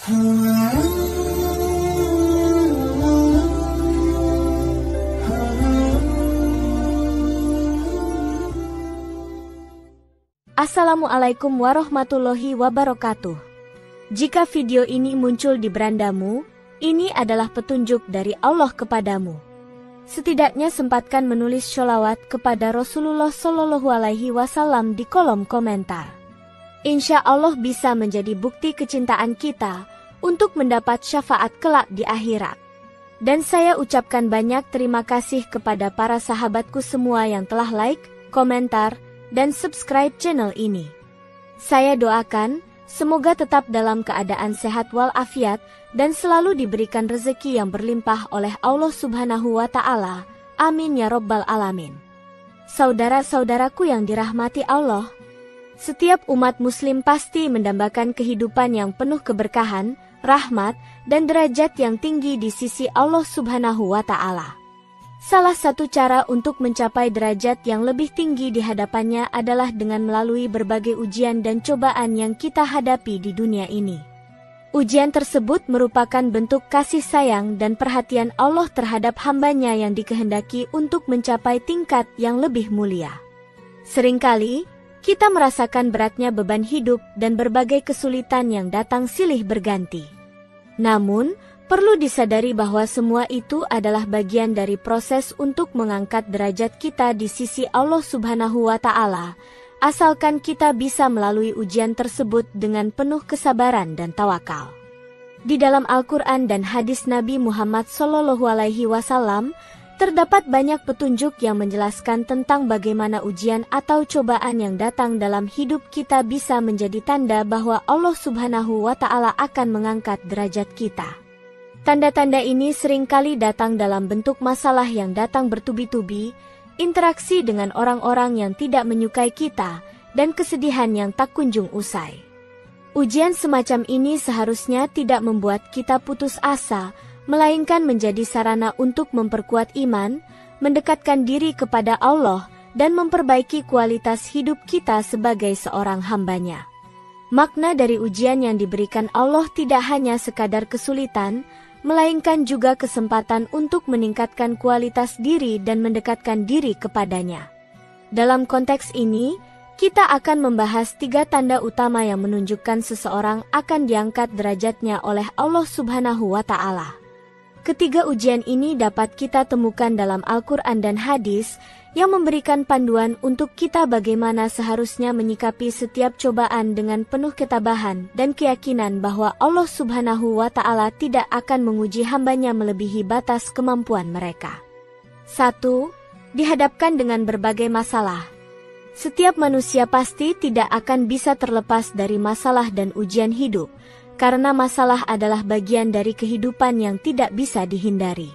Assalamualaikum warahmatullahi wabarakatuh. Jika video ini muncul di berandamu, ini adalah petunjuk dari Allah kepadamu. Setidaknya sempatkan menulis sholawat kepada Rasulullah Shallallahu Alaihi Wasallam di kolom komentar. Insya Allah bisa menjadi bukti kecintaan kita untuk mendapat syafaat kelak di akhirat. Dan saya ucapkan banyak terima kasih kepada para sahabatku semua yang telah like, komentar, dan subscribe channel ini. Saya doakan, semoga tetap dalam keadaan sehat walafiat dan selalu diberikan rezeki yang berlimpah oleh Allah Subhanahu wa Ta'ala. Amin ya Rabbal Alamin. Saudara-saudaraku yang dirahmati Allah, setiap umat Muslim pasti mendambakan kehidupan yang penuh keberkahan, rahmat, dan derajat yang tinggi di sisi Allah Subhanahu wa Ta'ala. Salah satu cara untuk mencapai derajat yang lebih tinggi di hadapannya adalah dengan melalui berbagai ujian dan cobaan yang kita hadapi di dunia ini. Ujian tersebut merupakan bentuk kasih sayang dan perhatian Allah terhadap hambanya yang dikehendaki untuk mencapai tingkat yang lebih mulia. Seringkali, kita merasakan beratnya beban hidup dan berbagai kesulitan yang datang silih berganti. Namun, perlu disadari bahwa semua itu adalah bagian dari proses untuk mengangkat derajat kita di sisi Allah Subhanahu wa Ta'ala, asalkan kita bisa melalui ujian tersebut dengan penuh kesabaran dan tawakal. Di dalam Al-Quran dan hadis Nabi Muhammad Shallallahu Alaihi Wasallam, terdapat banyak petunjuk yang menjelaskan tentang bagaimana ujian atau cobaan yang datang dalam hidup kita bisa menjadi tanda bahwa Allah Subhanahu wa Ta'ala akan mengangkat derajat kita. Tanda-tanda ini seringkali datang dalam bentuk masalah yang datang bertubi-tubi, interaksi dengan orang-orang yang tidak menyukai kita, dan kesedihan yang tak kunjung usai. Ujian semacam ini seharusnya tidak membuat kita putus asa, melainkan menjadi sarana untuk memperkuat iman, mendekatkan diri kepada Allah, dan memperbaiki kualitas hidup kita sebagai seorang hambanya. Makna dari ujian yang diberikan Allah tidak hanya sekadar kesulitan, melainkan juga kesempatan untuk meningkatkan kualitas diri dan mendekatkan diri kepadanya. Dalam konteks ini, kita akan membahas 3 tanda utama yang menunjukkan seseorang akan diangkat derajatnya oleh Allah Subhanahu wa Ta'ala. Ketiga ujian ini dapat kita temukan dalam Al-Quran dan hadis yang memberikan panduan untuk kita bagaimana seharusnya menyikapi setiap cobaan dengan penuh ketabahan dan keyakinan bahwa Allah Subhanahu wa Ta'ala tidak akan menguji hambanya melebihi batas kemampuan mereka. 1. Dihadapkan dengan berbagai masalah. Setiap manusia pasti tidak akan bisa terlepas dari masalah dan ujian hidup, karena masalah adalah bagian dari kehidupan yang tidak bisa dihindari.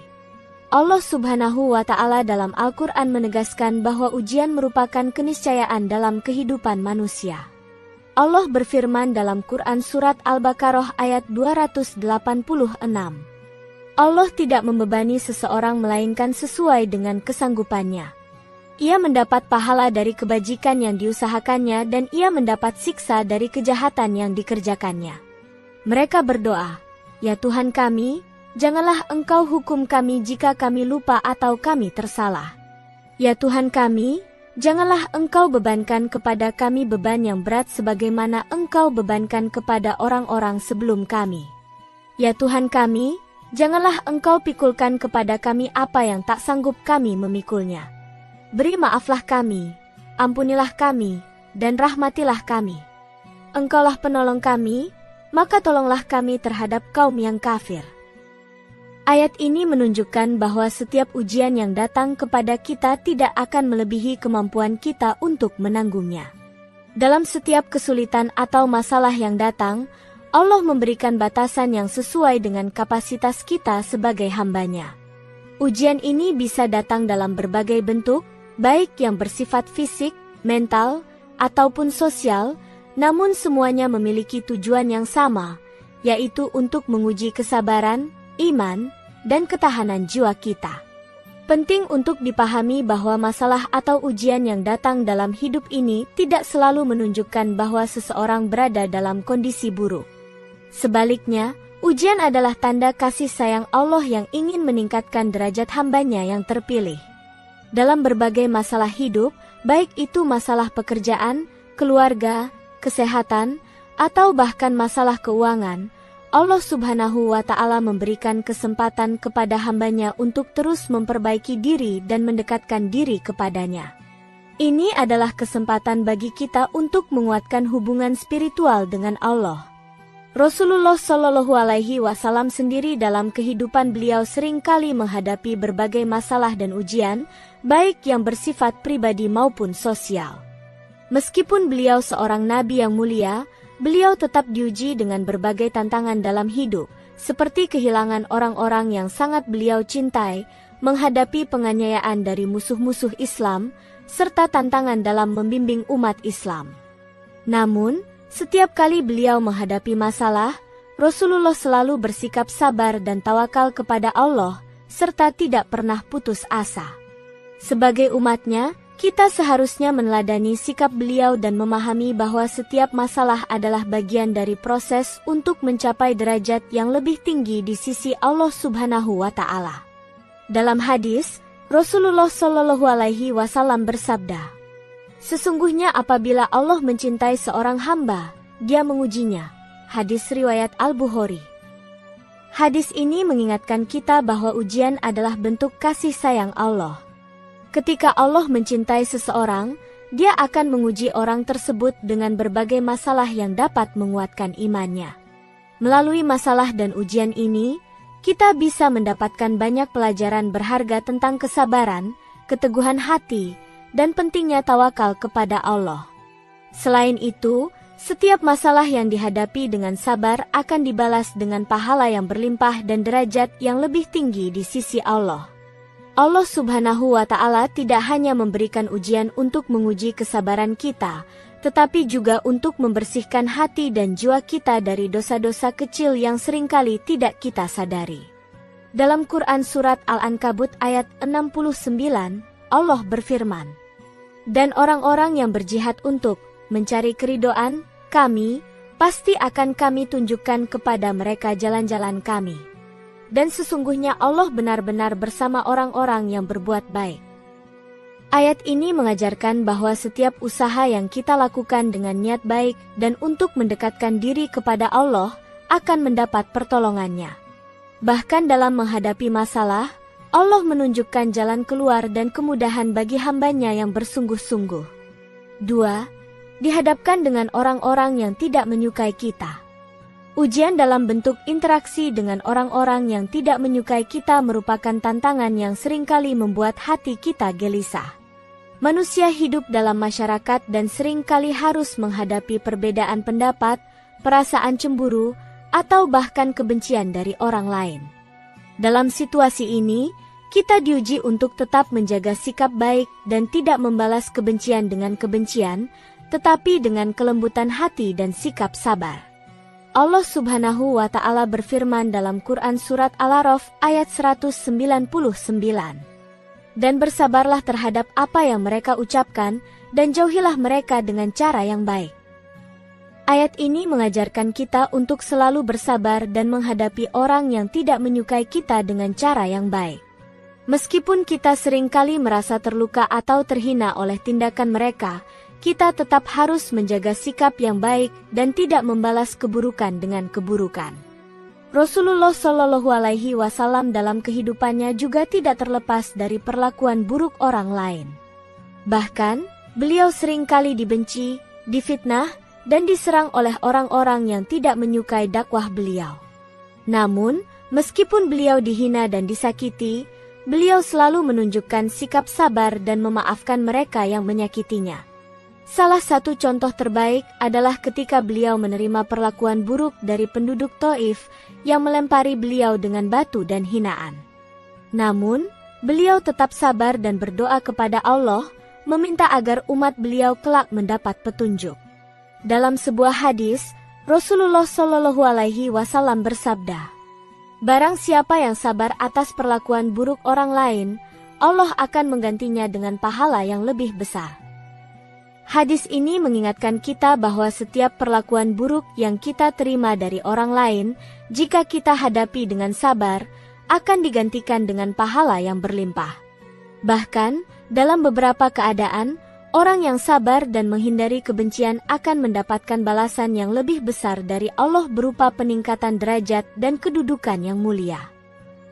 Allah Subhanahu wa Ta'ala dalam Al-Quran menegaskan bahwa ujian merupakan keniscayaan dalam kehidupan manusia. Allah berfirman dalam Quran Surat Al-Baqarah ayat 286. Allah tidak membebani seseorang melainkan sesuai dengan kesanggupannya. Ia mendapat pahala dari kebajikan yang diusahakannya dan ia mendapat siksa dari kejahatan yang dikerjakannya. Mereka berdoa, "Ya Tuhan kami, janganlah Engkau hukum kami jika kami lupa atau kami tersalah. Ya Tuhan kami, janganlah Engkau bebankan kepada kami beban yang berat sebagaimana Engkau bebankan kepada orang-orang sebelum kami. Ya Tuhan kami, janganlah Engkau pikulkan kepada kami apa yang tak sanggup kami memikulnya. Beri maaflah kami, ampunilah kami, dan rahmatilah kami. Engkaulah penolong kami, maka tolonglah kami terhadap kaum yang kafir." Ayat ini menunjukkan bahwa setiap ujian yang datang kepada kita tidak akan melebihi kemampuan kita untuk menanggungnya. Dalam setiap kesulitan atau masalah yang datang, Allah memberikan batasan yang sesuai dengan kapasitas kita sebagai hambanya. Ujian ini bisa datang dalam berbagai bentuk, baik yang bersifat fisik, mental, ataupun sosial, namun semuanya memiliki tujuan yang sama, yaitu untuk menguji kesabaran, iman, dan ketahanan jiwa kita. Penting untuk dipahami bahwa masalah atau ujian yang datang dalam hidup ini tidak selalu menunjukkan bahwa seseorang berada dalam kondisi buruk. Sebaliknya, ujian adalah tanda kasih sayang Allah yang ingin meningkatkan derajat hambanya yang terpilih. Dalam berbagai masalah hidup, baik itu masalah pekerjaan, keluarga, kesehatan, atau bahkan masalah keuangan, Allah Subhanahu wa Ta'ala memberikan kesempatan kepada hambanya untuk terus memperbaiki diri dan mendekatkan diri kepadanya. Ini adalah kesempatan bagi kita untuk menguatkan hubungan spiritual dengan Allah. Rasulullah Shallallahu Alaihi Wasallam sendiri dalam kehidupan beliau seringkali menghadapi berbagai masalah dan ujian, baik yang bersifat pribadi maupun sosial. Meskipun beliau seorang nabi yang mulia, beliau tetap diuji dengan berbagai tantangan dalam hidup, seperti kehilangan orang-orang yang sangat beliau cintai, menghadapi penganiayaan dari musuh-musuh Islam, serta tantangan dalam membimbing umat Islam. Namun, setiap kali beliau menghadapi masalah, Rasulullah selalu bersikap sabar dan tawakal kepada Allah, serta tidak pernah putus asa. Sebagai umatnya, kita seharusnya meneladani sikap beliau dan memahami bahwa setiap masalah adalah bagian dari proses untuk mencapai derajat yang lebih tinggi di sisi Allah Subhanahu wa Ta'ala. Dalam hadis, Rasulullah Shallallahu Alaihi Wasallam bersabda, "Sesungguhnya apabila Allah mencintai seorang hamba, Dia mengujinya." Hadis riwayat Al-Bukhari. Hadis ini mengingatkan kita bahwa ujian adalah bentuk kasih sayang Allah. Ketika Allah mencintai seseorang, Dia akan menguji orang tersebut dengan berbagai masalah yang dapat menguatkan imannya. Melalui masalah dan ujian ini, kita bisa mendapatkan banyak pelajaran berharga tentang kesabaran, keteguhan hati, dan pentingnya tawakal kepada Allah. Selain itu, setiap masalah yang dihadapi dengan sabar akan dibalas dengan pahala yang berlimpah dan derajat yang lebih tinggi di sisi Allah. Allah Subhanahu wa Ta'ala tidak hanya memberikan ujian untuk menguji kesabaran kita, tetapi juga untuk membersihkan hati dan jiwa kita dari dosa-dosa kecil yang seringkali tidak kita sadari. Dalam Quran Surat Al-Ankabut ayat 69, Allah berfirman, "Dan orang-orang yang berjihad untuk mencari keridhaan Kami, pasti akan Kami tunjukkan kepada mereka jalan-jalan Kami. Dan sesungguhnya Allah benar-benar bersama orang-orang yang berbuat baik." Ayat ini mengajarkan bahwa setiap usaha yang kita lakukan dengan niat baik dan untuk mendekatkan diri kepada Allah akan mendapat pertolongannya. Bahkan dalam menghadapi masalah, Allah menunjukkan jalan keluar dan kemudahan bagi hambanya yang bersungguh-sungguh. 2. Dihadapkan dengan orang-orang yang tidak menyukai kita. Ujian dalam bentuk interaksi dengan orang-orang yang tidak menyukai kita merupakan tantangan yang seringkali membuat hati kita gelisah. Manusia hidup dalam masyarakat dan seringkali harus menghadapi perbedaan pendapat, perasaan cemburu, atau bahkan kebencian dari orang lain. Dalam situasi ini, kita diuji untuk tetap menjaga sikap baik dan tidak membalas kebencian dengan kebencian, tetapi dengan kelembutan hati dan sikap sabar. Allah Subhanahu wa Ta'ala berfirman dalam Quran Surat Al-A'raf ayat 199, "Dan bersabarlah terhadap apa yang mereka ucapkan, dan jauhilah mereka dengan cara yang baik." Ayat ini mengajarkan kita untuk selalu bersabar dan menghadapi orang yang tidak menyukai kita dengan cara yang baik. Meskipun kita seringkali merasa terluka atau terhina oleh tindakan mereka, kita tetap harus menjaga sikap yang baik dan tidak membalas keburukan dengan keburukan. Rasulullah Shallallahu Alaihi Wasallam dalam kehidupannya juga tidak terlepas dari perlakuan buruk orang lain. Bahkan, beliau seringkali dibenci, difitnah, dan diserang oleh orang-orang yang tidak menyukai dakwah beliau. Namun, meskipun beliau dihina dan disakiti, beliau selalu menunjukkan sikap sabar dan memaafkan mereka yang menyakitinya. Salah satu contoh terbaik adalah ketika beliau menerima perlakuan buruk dari penduduk Taif yang melempari beliau dengan batu dan hinaan. Namun, beliau tetap sabar dan berdoa kepada Allah, meminta agar umat beliau kelak mendapat petunjuk. Dalam sebuah hadis, Rasulullah Shallallahu Alaihi Wasallam bersabda, "Barang siapa yang sabar atas perlakuan buruk orang lain, Allah akan menggantinya dengan pahala yang lebih besar." Hadis ini mengingatkan kita bahwa setiap perlakuan buruk yang kita terima dari orang lain, jika kita hadapi dengan sabar, akan digantikan dengan pahala yang berlimpah. Bahkan, dalam beberapa keadaan, orang yang sabar dan menghindari kebencian akan mendapatkan balasan yang lebih besar dari Allah berupa peningkatan derajat dan kedudukan yang mulia.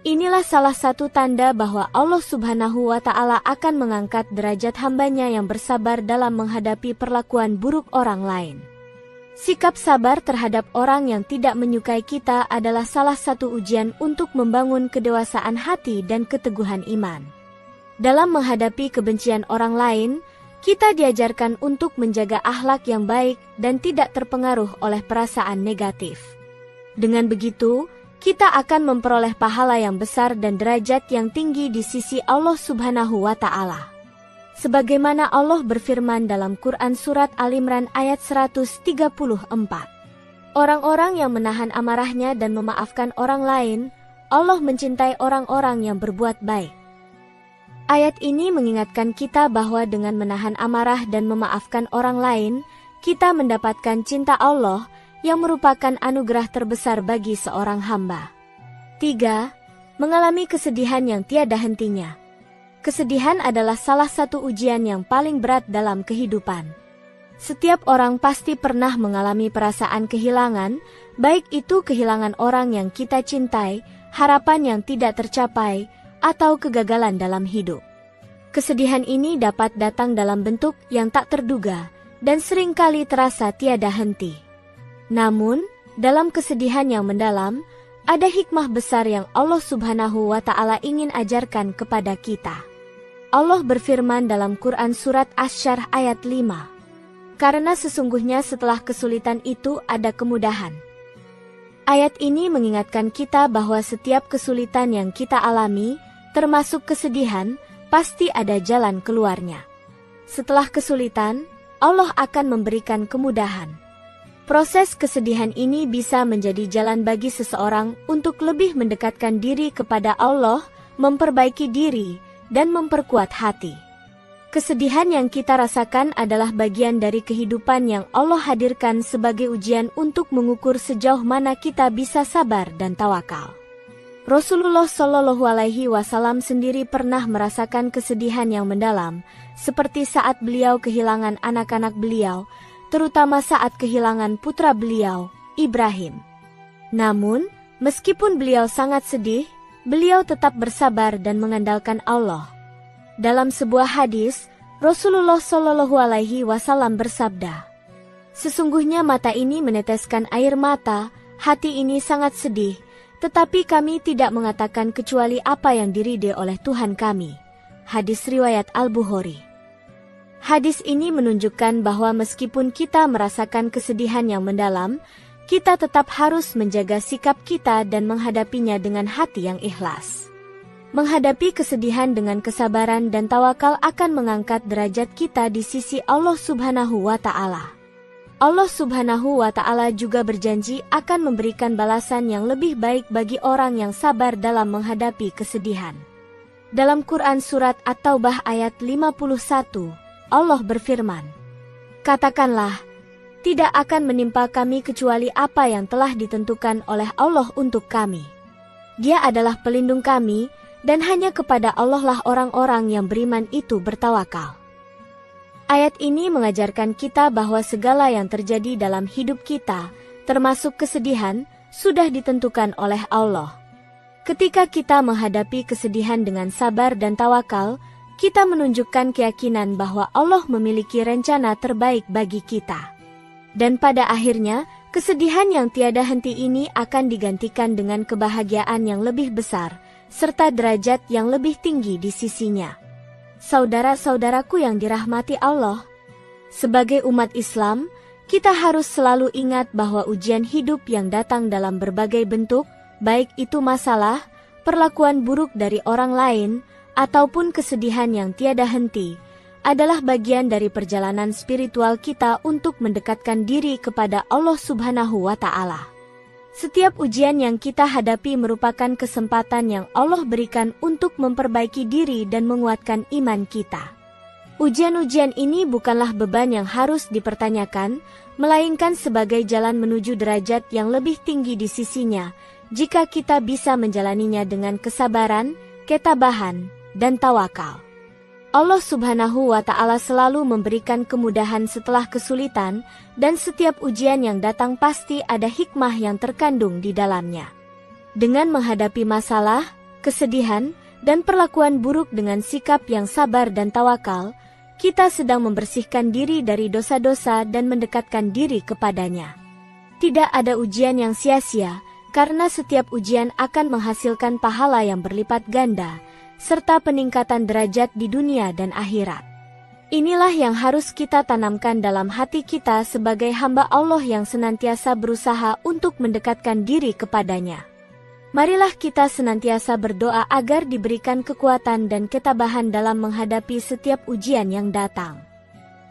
Inilah salah satu tanda bahwa Allah Subhanahu wa Ta'ala akan mengangkat derajat hambanya yang bersabar dalam menghadapi perlakuan buruk orang lain. Sikap sabar terhadap orang yang tidak menyukai kita adalah salah satu ujian untuk membangun kedewasaan hati dan keteguhan iman. Dalam menghadapi kebencian orang lain, kita diajarkan untuk menjaga akhlak yang baik dan tidak terpengaruh oleh perasaan negatif. Dengan begitu, kita akan memperoleh pahala yang besar dan derajat yang tinggi di sisi Allah Subhanahu wa Ta'ala. Sebagaimana Allah berfirman dalam Quran Surat Al-Imran ayat 134. Orang-orang yang menahan amarahnya dan memaafkan orang lain, Allah mencintai orang-orang yang berbuat baik. Ayat ini mengingatkan kita bahwa dengan menahan amarah dan memaafkan orang lain, kita mendapatkan cinta Allah, yang merupakan anugerah terbesar bagi seorang hamba. 3. Mengalami kesedihan yang tiada hentinya. Kesedihan adalah salah satu ujian yang paling berat dalam kehidupan. Setiap orang pasti pernah mengalami perasaan kehilangan, baik itu kehilangan orang yang kita cintai, harapan yang tidak tercapai, atau kegagalan dalam hidup. Kesedihan ini dapat datang dalam bentuk yang tak terduga, dan seringkali terasa tiada henti. Namun, dalam kesedihan yang mendalam, ada hikmah besar yang Allah Subhanahu wa Ta'ala ingin ajarkan kepada kita. Allah berfirman dalam Quran Surat Asy-Syarh ayat 5. Karena sesungguhnya setelah kesulitan itu ada kemudahan. Ayat ini mengingatkan kita bahwa setiap kesulitan yang kita alami, termasuk kesedihan, pasti ada jalan keluarnya. Setelah kesulitan, Allah akan memberikan kemudahan. Proses kesedihan ini bisa menjadi jalan bagi seseorang untuk lebih mendekatkan diri kepada Allah, memperbaiki diri, dan memperkuat hati. Kesedihan yang kita rasakan adalah bagian dari kehidupan yang Allah hadirkan sebagai ujian untuk mengukur sejauh mana kita bisa sabar dan tawakal. Rasulullah Shallallahu Alaihi Wasallam sendiri pernah merasakan kesedihan yang mendalam, seperti saat beliau kehilangan anak-anak beliau, terutama saat kehilangan putra beliau, Ibrahim. Namun, meskipun beliau sangat sedih, beliau tetap bersabar dan mengandalkan Allah. Dalam sebuah hadis, Rasulullah Shallallahu Alaihi Wasallam bersabda, "Sesungguhnya mata ini meneteskan air mata, hati ini sangat sedih, tetapi kami tidak mengatakan kecuali apa yang diridai oleh Tuhan kami." Hadis riwayat Al-Bukhari. Hadis ini menunjukkan bahwa meskipun kita merasakan kesedihan yang mendalam, kita tetap harus menjaga sikap kita dan menghadapinya dengan hati yang ikhlas. Menghadapi kesedihan dengan kesabaran dan tawakal akan mengangkat derajat kita di sisi Allah Subhanahu wa Ta'ala. Allah Subhanahu wa Ta'ala juga berjanji akan memberikan balasan yang lebih baik bagi orang yang sabar dalam menghadapi kesedihan. Dalam Quran Surat At-Taubah ayat 51, Allah berfirman, "Katakanlah, tidak akan menimpa kami kecuali apa yang telah ditentukan oleh Allah untuk kami. Dia adalah pelindung kami, dan hanya kepada Allah lah orang-orang yang beriman itu bertawakal." Ayat ini mengajarkan kita bahwa segala yang terjadi dalam hidup kita, termasuk kesedihan, sudah ditentukan oleh Allah. Ketika kita menghadapi kesedihan dengan sabar dan tawakal, kita menunjukkan keyakinan bahwa Allah memiliki rencana terbaik bagi kita. Dan pada akhirnya, kesedihan yang tiada henti ini akan digantikan dengan kebahagiaan yang lebih besar, serta derajat yang lebih tinggi di sisinya. Saudara-saudaraku yang dirahmati Allah, sebagai umat Islam, kita harus selalu ingat bahwa ujian hidup yang datang dalam berbagai bentuk, baik itu masalah, perlakuan buruk dari orang lain, ataupun kesedihan yang tiada henti, adalah bagian dari perjalanan spiritual kita untuk mendekatkan diri kepada Allah Subhanahu wa Ta'ala. Setiap ujian yang kita hadapi merupakan kesempatan yang Allah berikan untuk memperbaiki diri dan menguatkan iman kita. Ujian-ujian ini bukanlah beban yang harus dipertanyakan, melainkan sebagai jalan menuju derajat yang lebih tinggi di sisinya, jika kita bisa menjalaninya dengan kesabaran, ketabahan, dan tawakal. Allah Subhanahu wa Ta'ala selalu memberikan kemudahan setelah kesulitan, dan setiap ujian yang datang pasti ada hikmah yang terkandung di dalamnya. Dengan menghadapi masalah, kesedihan, dan perlakuan buruk dengan sikap yang sabar dan tawakal, kita sedang membersihkan diri dari dosa-dosa dan mendekatkan diri kepadanya. Tidak ada ujian yang sia-sia, karena setiap ujian akan menghasilkan pahala yang berlipat ganda, serta peningkatan derajat di dunia dan akhirat. Inilah yang harus kita tanamkan dalam hati kita sebagai hamba Allah yang senantiasa berusaha untuk mendekatkan diri kepadanya. Marilah kita senantiasa berdoa agar diberikan kekuatan dan ketabahan dalam menghadapi setiap ujian yang datang.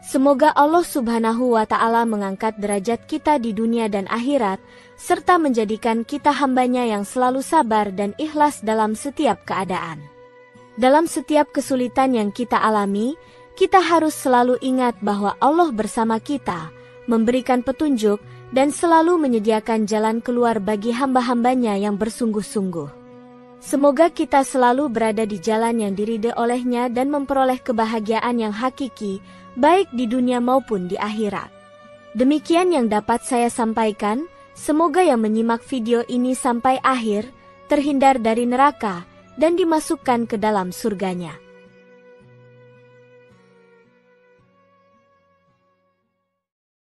Semoga Allah Subhanahu wa Ta'ala mengangkat derajat kita di dunia dan akhirat, serta menjadikan kita hambanya yang selalu sabar dan ikhlas dalam setiap keadaan. Dalam setiap kesulitan yang kita alami, kita harus selalu ingat bahwa Allah bersama kita, memberikan petunjuk, dan selalu menyediakan jalan keluar bagi hamba-hambanya yang bersungguh-sungguh. Semoga kita selalu berada di jalan yang diridhai olehnya dan memperoleh kebahagiaan yang hakiki, baik di dunia maupun di akhirat. Demikian yang dapat saya sampaikan, semoga yang menyimak video ini sampai akhir, terhindar dari neraka, dan dimasukkan ke dalam surganya.